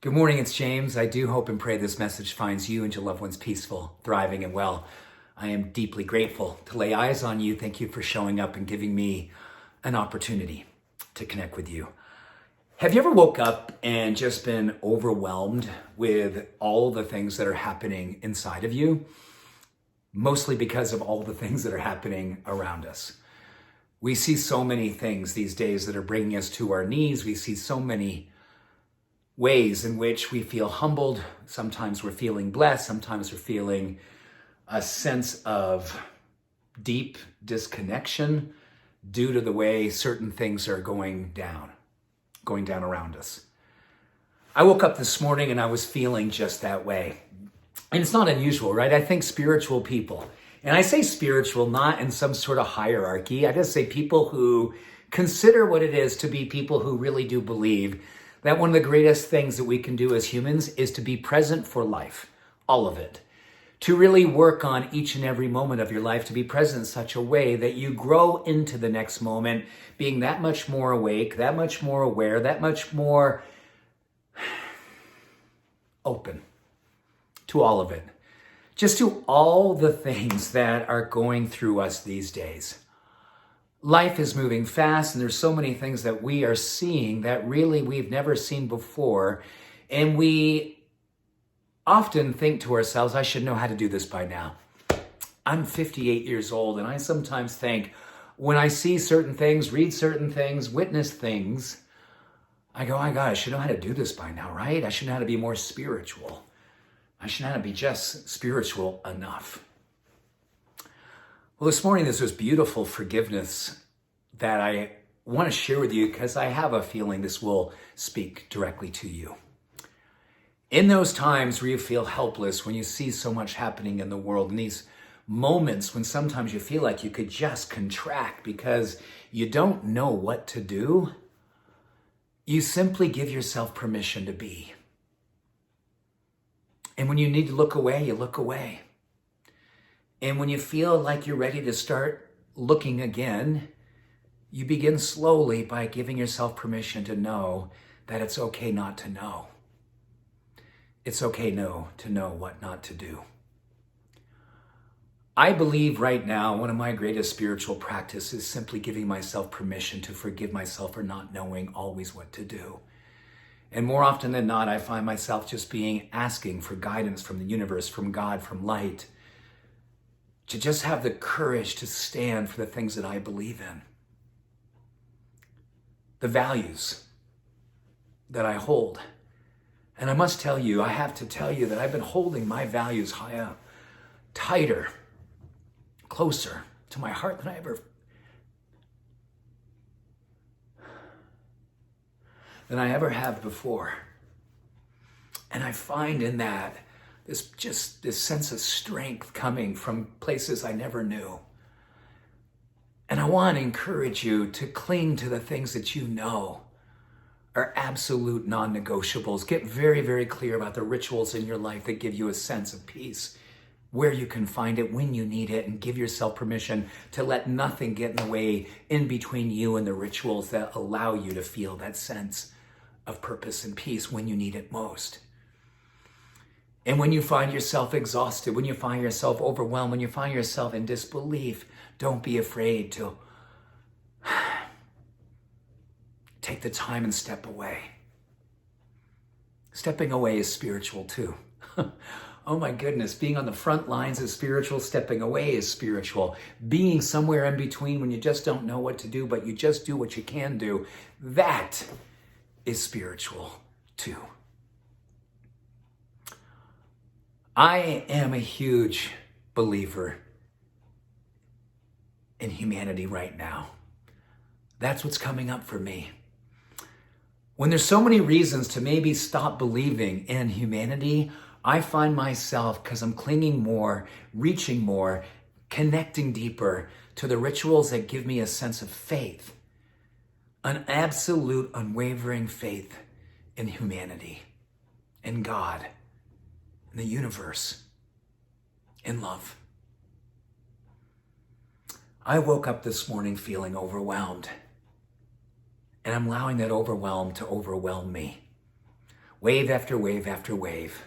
Good morning, it's James. I do hope and pray this message finds you and your loved ones peaceful, thriving, and well. I am deeply grateful to lay eyes on you. Thank you for showing up and giving me an opportunity to connect with you. Have you ever woke up and just been overwhelmed with all the things that are happening inside of you? Mostly because of all the things that are happening around us. We see so many things these days that are bringing us to our knees. We see so many ways in which we feel humbled. Sometimes we're feeling blessed. Sometimes we're feeling a sense of deep disconnection due to the way certain things are going down around us. I woke up this morning and I was feeling just that way. And it's not unusual, right? I think spiritual people, and I say spiritual not in some sort of hierarchy. I just say people who consider what it is to be people who really do believe that one of the greatest things that we can do as humans is to be present for life, all of it. To really work on each and every moment of your life, to be present in such a way that you grow into the next moment, being that much more awake, that much more aware, that much more open to all of it. Just to all the things that are going through us these days. Life is moving fast, and there's so many things that we are seeing that really we've never seen before. And we often think to ourselves, I should know how to do this by now. I'm 58 years old, and I sometimes think when I see certain things, read certain things, witness things, I go, my God, I should know how to do this by now, right? I should know how to be more spiritual. I should know how to be just spiritual enough. Well, this morning, this was beautiful forgiveness that I want to share with you because I have a feeling this will speak directly to you. In those times where you feel helpless, when you see so much happening in the world, in these moments when sometimes you feel like you could just contract because you don't know what to do, you simply give yourself permission to be. And when you need to look away, you look away. And when you feel like you're ready to start looking again, you begin slowly by giving yourself permission to know that it's okay not to know. It's okay to know what not to do. I believe right now one of my greatest spiritual practices is simply giving myself permission to forgive myself for not knowing always what to do. And more often than not, I find myself just asking for guidance from the universe, from God, from light, to just have the courage to stand for the things that I believe in. The values that I hold. And I must tell you, I have to tell you that I've been holding my values higher, tighter, closer to my heart than I ever have before. And I find in that this sense of strength coming from places I never knew. And I want to encourage you to cling to the things that you know are absolute non-negotiables. Get very, very clear about the rituals in your life that give you a sense of peace, where you can find it, when you need it, and give yourself permission to let nothing get in the way in between you and the rituals that allow you to feel that sense of purpose and peace when you need it most. And when you find yourself exhausted, when you find yourself overwhelmed, when you find yourself in disbelief, don't be afraid to take the time and step away. Stepping away is spiritual too. Oh my goodness, being on the front lines is spiritual, stepping away is spiritual. Being somewhere in between when you just don't know what to do, but you just do what you can do, that is spiritual too. I am a huge believer in humanity right now. That's what's coming up for me. When there's so many reasons to maybe stop believing in humanity, I find myself, because I'm clinging more, reaching more, connecting deeper to the rituals that give me a sense of faith, an absolute unwavering faith in humanity, in God, in the universe, in love. I woke up this morning feeling overwhelmed, and I'm allowing that overwhelm to overwhelm me. wave after wave after wave.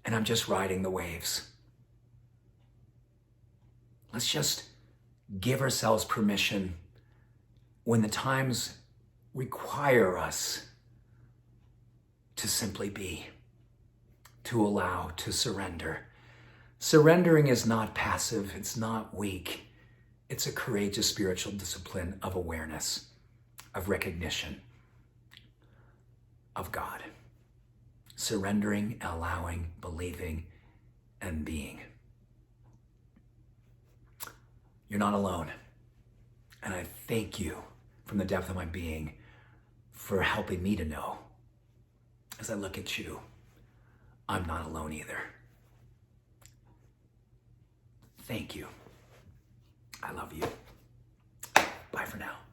And I'm just riding the waves. Let's just give ourselves permission when the times require us to simply be, to allow, to surrender. Surrendering is not passive, it's not weak. It's a courageous spiritual discipline of awareness, of recognition, of God. Surrendering, allowing, believing, and being. You're not alone. And I thank you from the depth of my being for helping me to know, as I look at you, I'm not alone either. Thank you. I love you. Bye for now.